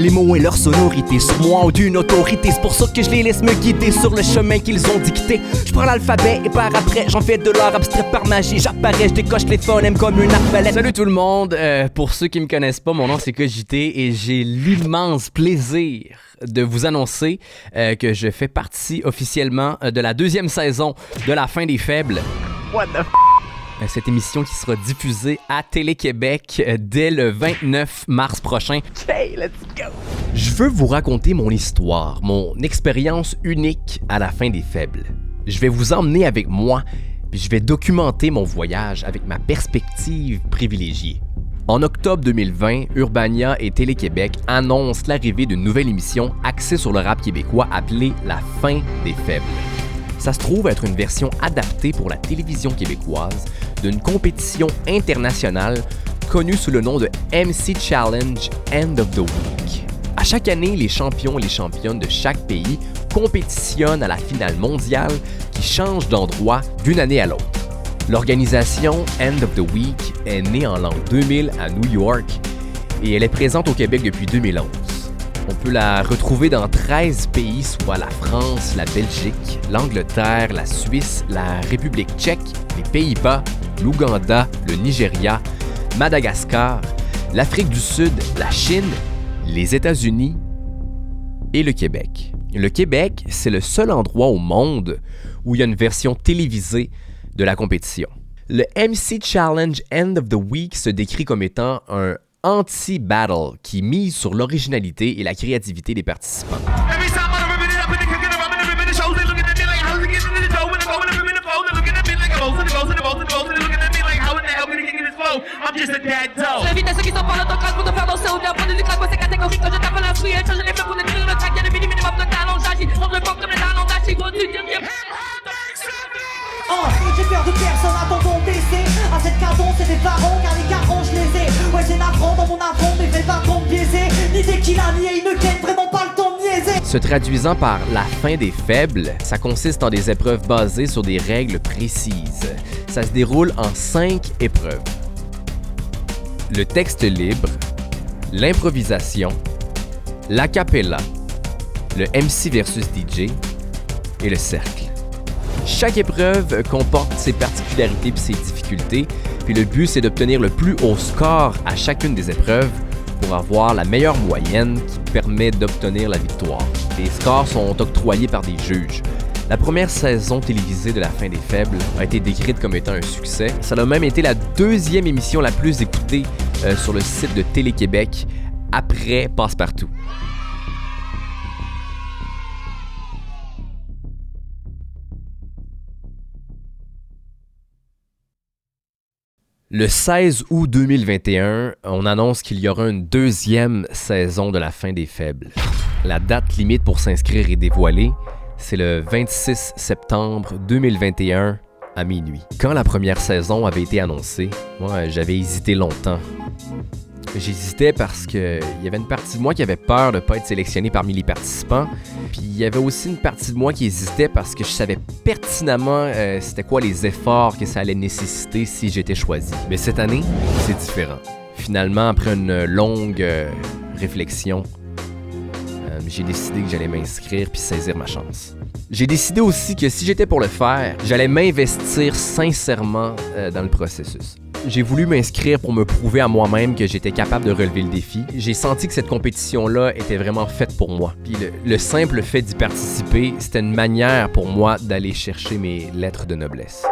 Les mots et leur sonorité sur moi ont d'une autorité. C'est pour ça que je les laisse me guider sur le chemin qu'ils ont dicté. Je prends l'alphabet et par après j'en fais de l'art abstrait par magie. J'apparais, je décoche les phonèmes comme une arbalète. Salut tout le monde, pour ceux qui me connaissent pas, mon nom c'est Cogité et j'ai l'immense plaisir de vous annoncer que je fais partie officiellement de la 2e saison de La Fin des Faibles. What the cette émission qui sera diffusée à Télé-Québec dès le 29 mars prochain. Okay, let's go! Je veux vous raconter mon histoire, mon expérience unique à La Fin des Faibles. Je vais vous emmener avec moi, puis je vais documenter mon voyage avec ma perspective privilégiée. En octobre 2020, Urbania et Télé-Québec annoncent l'arrivée d'une nouvelle émission axée sur le rap québécois appelée La Fin des Faibles. Ça se trouve être une version adaptée pour la télévision québécoise d'une compétition internationale connue sous le nom de MC Challenge End of the Week. À chaque année, les champions et les championnes de chaque pays compétitionnent à la finale mondiale qui change d'endroit d'une année à l'autre. L'organisation End of the Week est née en l'an 2000 à New York et elle est présente au Québec depuis 2011. On peut la retrouver dans 13 pays, soit la France, la Belgique, l'Angleterre, la Suisse, la République tchèque, les Pays-Bas, l'Ouganda, le Nigeria, Madagascar, l'Afrique du Sud, la Chine, les États-Unis et le Québec. Le Québec, c'est le seul endroit au monde où il y a une version télévisée de la compétition. Le MC Challenge End of the Week se décrit comme étant un anti-battle qui mise sur l'originalité et la créativité des participants. J'ai peur de personne, attendons baisser. À cette cadence, c'est des parents, car les garants, je les ai. Ouais, c'est navrant dans mon avant, mais fais pas trop me biaiser. Ni dès qu'il a nié, il ne gagne vraiment pas le temps de niaiser. Se traduisant par la fin des faibles, ça consiste en des épreuves basées sur des règles précises. Ça se déroule en 5 épreuves. Le texte libre, l'improvisation, l'acapella, le MC versus DJ et le cercle. Chaque épreuve comporte ses particularités et ses difficultés, puis le but c'est d'obtenir le plus haut score à chacune des épreuves pour avoir la meilleure moyenne qui permet d'obtenir la victoire. Les scores sont octroyés par des juges. La première saison télévisée de La Fin des Faibles a été décrite comme étant un succès. Ça a même été la 2e émission la plus écoutée sur le site de Télé-Québec après Passe-Partout. Le 16 août 2021, on annonce qu'il y aura une 2e saison de La Fin des Faibles. La date limite pour s'inscrire est dévoilée, c'est le 26 septembre 2021 à minuit. Quand la première saison avait été annoncée, moi j'avais hésité longtemps. J'hésitais parce qu'il y avait une partie de moi qui avait peur de ne pas être sélectionné parmi les participants. Puis il y avait aussi une partie de moi qui hésitait parce que je savais pertinemment c'était quoi les efforts que ça allait nécessiter si j'étais choisi. Mais cette année, c'est différent. Finalement, après une longue réflexion, j'ai décidé que j'allais m'inscrire puis saisir ma chance. J'ai décidé aussi que si j'étais pour le faire, j'allais m'investir sincèrement dans le processus. J'ai voulu m'inscrire pour me prouver à moi-même que j'étais capable de relever le défi. J'ai senti que cette compétition-là était vraiment faite pour moi. Puis le simple fait d'y participer, c'était une manière pour moi d'aller chercher mes lettres de noblesse.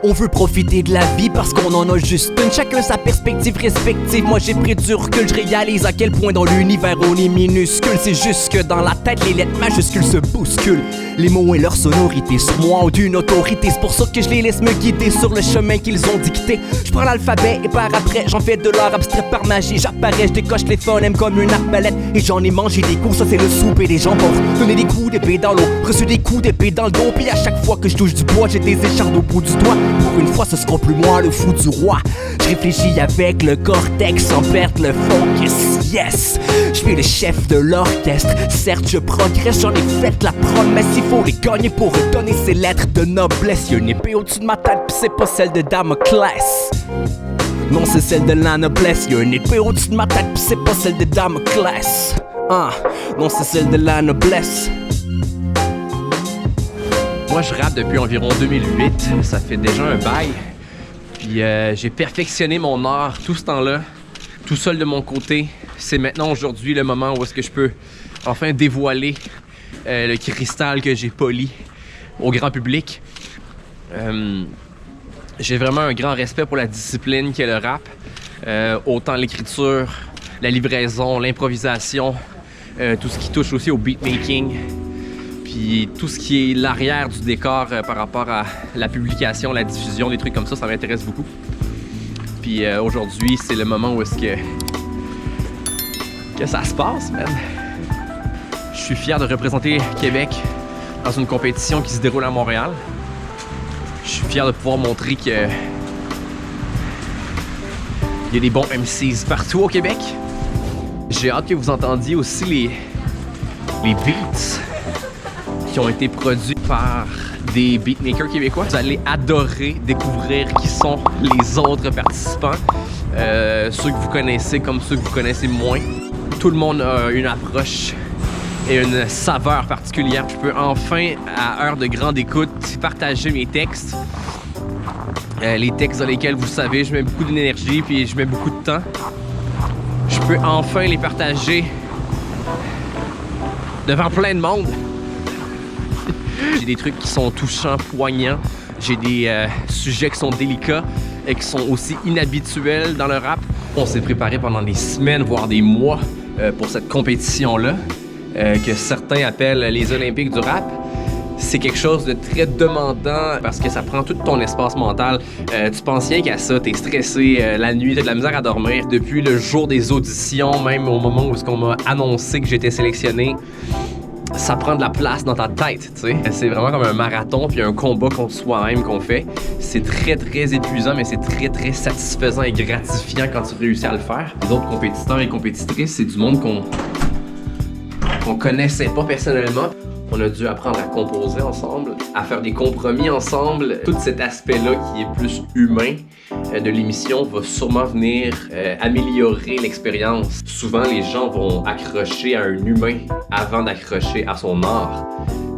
On veut profiter de la vie parce qu'on en a juste une. Chacun sa perspective respective. Moi j'ai pris du recul, je réalise à quel point dans l'univers on est minuscule. C'est juste que dans la tête les lettres majuscules se bousculent. Les mots et leur sonorité sur moi ont d'une autorité. C'est pour ça que je les laisse me guider sur le chemin qu'ils ont dicté. Je prends l'alphabet et par après j'en fais de l'art abstrait par magie. J'apparais, je décoche les phonèmes comme une arbalète. Et j'en ai mangé des coups, ça c'est le souper des jambons. Donner des coups d'épée dans l'eau, reçu des coups d'épée dans le dos. Puis à chaque fois que je touche du bois, j'ai des échardes au bout du doigt. Pour une fois ce sera plus moi le fou du roi. Je réfléchis avec le cortex sans perdre le focus. Yes, je suis le chef de l'orchestre. Certes je progresse, j'en ai fait la promesse. Il faut les gagner pour redonner ces lettres de noblesse. Y'a une épée au-dessus de ma tête pis c'est pas celle de Damoclès. Non, c'est celle de la noblesse. Y'a une épée au-dessus de ma tête, pis c'est pas celle de Damoclès. Non, c'est celle de la noblesse. Moi, je rappe depuis environ 2008. Ça fait déjà un bail. Puis j'ai perfectionné mon art tout ce temps-là, tout seul de mon côté. C'est maintenant, aujourd'hui, le moment où est-ce que je peux enfin dévoiler le cristal que j'ai poli au grand public. J'ai vraiment un grand respect pour la discipline qu'est le rap. Autant l'écriture, la livraison, l'improvisation, tout ce qui touche aussi au beatmaking. Puis tout ce qui est l'arrière du décor par rapport à la publication, la diffusion, des trucs comme ça m'intéresse beaucoup. Puis aujourd'hui, c'est le moment où est-ce que ça se passe, man. Je suis fier de représenter Québec dans une compétition qui se déroule à Montréal. Je suis fier de pouvoir montrer que il y a des bons MCs partout au Québec. J'ai hâte que vous entendiez aussi les beats qui ont été produits par des beatmakers québécois. Vous allez adorer découvrir qui sont les autres participants, ceux que vous connaissez comme ceux que vous connaissez moins. Tout le monde a une approche et une saveur particulière. Je peux enfin, à heure de grande écoute, partager mes textes. Les textes dans lesquels, vous savez, je mets beaucoup d'énergie puis je mets beaucoup de temps. Je peux enfin les partager devant plein de monde. J'ai des trucs qui sont touchants, poignants. J'ai des sujets qui sont délicats et qui sont aussi inhabituels dans le rap. On s'est préparé pendant des semaines, voire des mois pour cette compétition-là, que certains appellent les Olympiques du rap. C'est quelque chose de très demandant parce que ça prend tout ton espace mental. Tu penses rien qu'à ça, t'es stressé la nuit, t'as de la misère à dormir. Depuis le jour des auditions, même au moment où on m'a annoncé que j'étais sélectionné, ça prend de la place dans ta tête, tu sais. C'est vraiment comme un marathon puis un combat contre soi-même qu'on fait. C'est très, très épuisant, mais c'est très, très satisfaisant et gratifiant quand tu réussis à le faire. Les autres compétiteurs et compétitrices, c'est du monde qu'on connaissait pas personnellement. On a dû apprendre à composer ensemble, à faire des compromis ensemble. Tout cet aspect-là qui est plus humain de l'émission va sûrement venir améliorer l'expérience. Souvent, les gens vont accrocher à un humain avant d'accrocher à son art.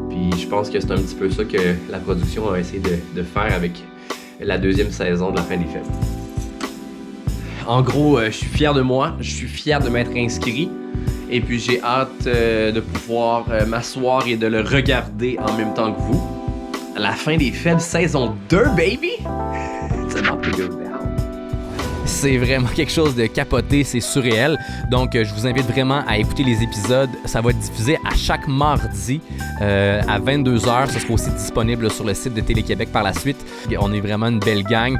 Puis je pense que c'est un petit peu ça que la production a essayé de faire avec la deuxième saison de La Fin des Faibles. En gros, je suis fier de moi, je suis fier de m'être inscrit. Et puis j'ai hâte de pouvoir m'asseoir et de le regarder en même temps que vous. La Fin des Faibles, saison 2, baby! It's about to go down. C'est vraiment quelque chose de capoté, c'est surréel. Donc, je vous invite vraiment à écouter les épisodes. Ça va être diffusé à chaque mardi à 22h. Ce sera aussi disponible sur le site de Télé-Québec par la suite. On est vraiment une belle gang.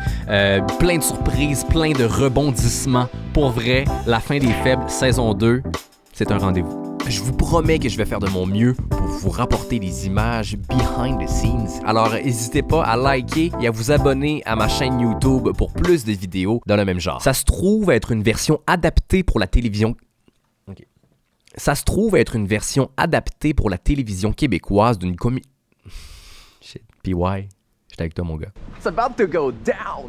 Plein de surprises, plein de rebondissements. Pour vrai, La Fin des Faibles, saison 2, c'est un rendez-vous. Je vous promets que je vais faire de mon mieux pour vous rapporter des images behind the scenes. Alors, n'hésitez pas à liker et à vous abonner à ma chaîne YouTube pour plus de vidéos dans le même genre. Ça se trouve être une version adaptée pour la télévision. Okay. Ça se trouve être une version adaptée pour la télévision québécoise d'une comédie. Shit, PY, j'étais avec toi, mon gars. It's about to go down!